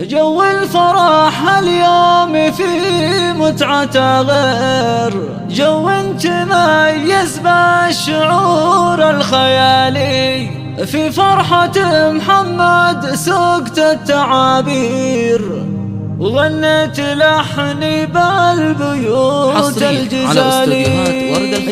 جو الفرح اليوم في متعة غير جو تميز بالشعور الخيالي. في فرحة محمد سقت التعابير وغنت لحني بالبيوت الجزالي.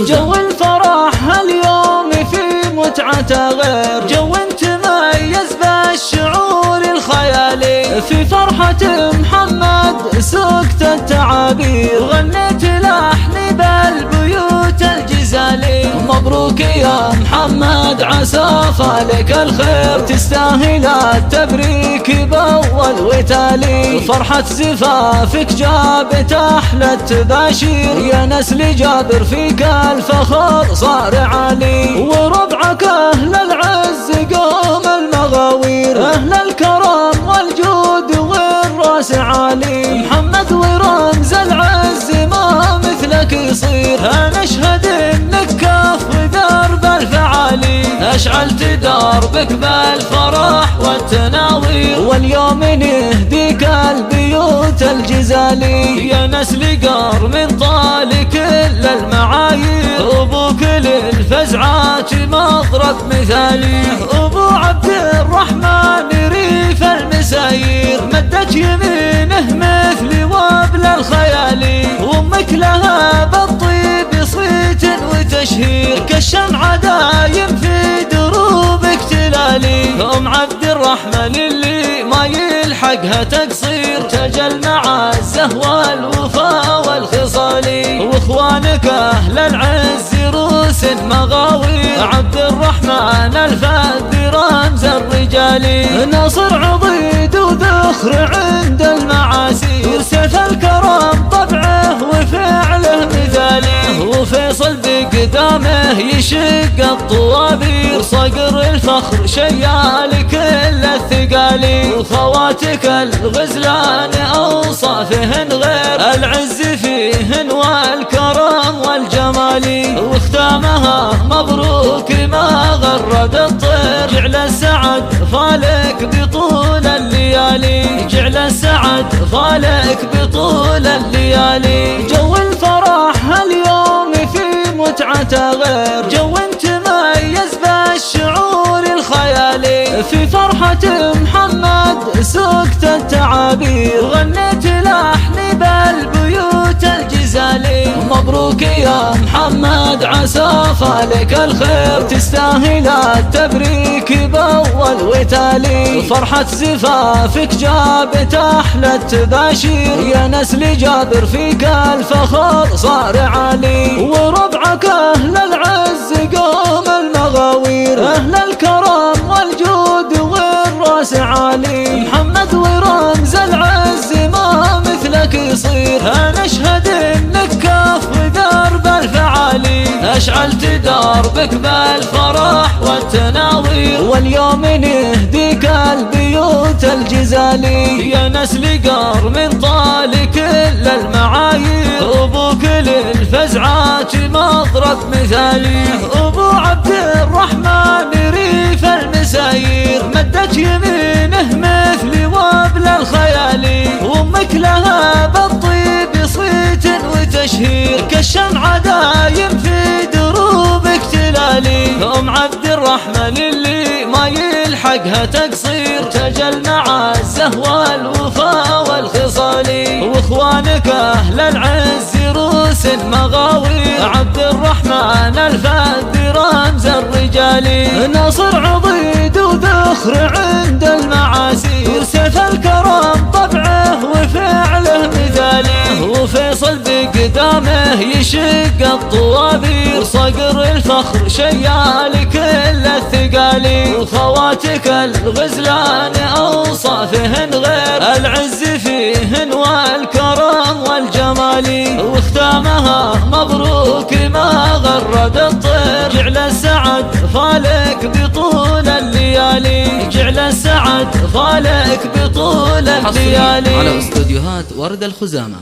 جو الفرح اليوم في متعة غير جو تميز بالشعور الخيالي. في فرحة محمد سقت التعابير وغنت لحني بالبيوت الجزالي. مبروك يا محمد عسى فالك الخير تستاهل التبريك بأول وتالي. فرحة زفافك جابت أحلى التباشير يا نسل جابر فيك الفخر صار عالي. وربعك أهل العز قوم المغاوير أهل الكرم والجود والراس عالي. محمد ورمز العز ما مثلك يصير نشهد انك كف درب الفعالي. أشعلت دربك بالفرح والتناوير واليوم نهديك البيوت الجزالي. يا نسل قار من طال كل المعايير أبوك للفزعات مضرب مثالي. أبو عبد الرحمن ريف المسايير مدت يمينه مثل وابل الخيالي. وامك لها بالطيب صيت وتشهير كالشمعة دايم في دروبك تلالي. ام عبد الرحمن اللي ما يلحقها تقصير تجل مع الزهوة والوفا والخصالي. واخوانك اهل العز روس مغاوير عبد الرحمن الفذ رمز الرجالي. ناصر عضيد وذخر عند المعاسير سيف الكرم طبعه وفعله مثالي. وفيصل بقدامه يشق الطوابير صقر الفخر شيال كل الثقالي. وخواتك الغزلان اوصافهن غير العز فيهن والكرم والجمالي. واختامها مبروك ما غرد الطير جعل السعد فالك بطول الليالي. جعل السعد فالك بطول الليالي. جو الفرح اليوم في متعة غير جو تميز بالشعور الخيالي. في فرحة محمد سقت التعابير وغنيت لحني بالبيوت الجزالي. مبروك يا محمد عسى فالك الخير تستاهل التبريك بأول وتالي. فرحة زفافك جابت أحلى التباشير يا نسل جابر فيك الفخر صار عالي. وربعك أهل العز قوم المغاوير أهل الكرم والجود والراس عالي. محمد ورمز العز ما مثلك يصير نشهد انك كف درب الفعالي. أشعلت دربك بالفرح والتناوير واليوم نهديك البيوت الجزالي. يا نسل قار من طال كل المعايير أبوك للفزعات مضرب مثالي. أبو عبد الرحمن ريف المسايير مدت يمينه مثل وابل الخيالي. وامك لها بالطيب صيت وتشهير كالشمعة دايم في دروبك تلالي. ام عبد الرحمن اللي ما يلحقها تقصير تجل مع الزهوة والوفا والخصالي. واخوانك اهل العز روس مغاوير عبد الرحمن الفذ رمز الرجالي. ناصر عضيد وذخر عند المعاسير سيف الكرم طبعه وفعله مثالي. وفيصل بقدامه يشق الطوابير صقر الفخر شيال كل الثقالي. وخواتك الغزلان اوصافهن غير العز فيهن والكرم والجمالي. واختامها مبروك ما غرد الطير جعل السعد فالك بطول الليالي. جعل السعد فالك بطول الليالي. على استوديوهات ورد الخزامة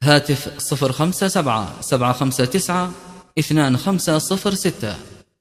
هاتف 057 759 2506.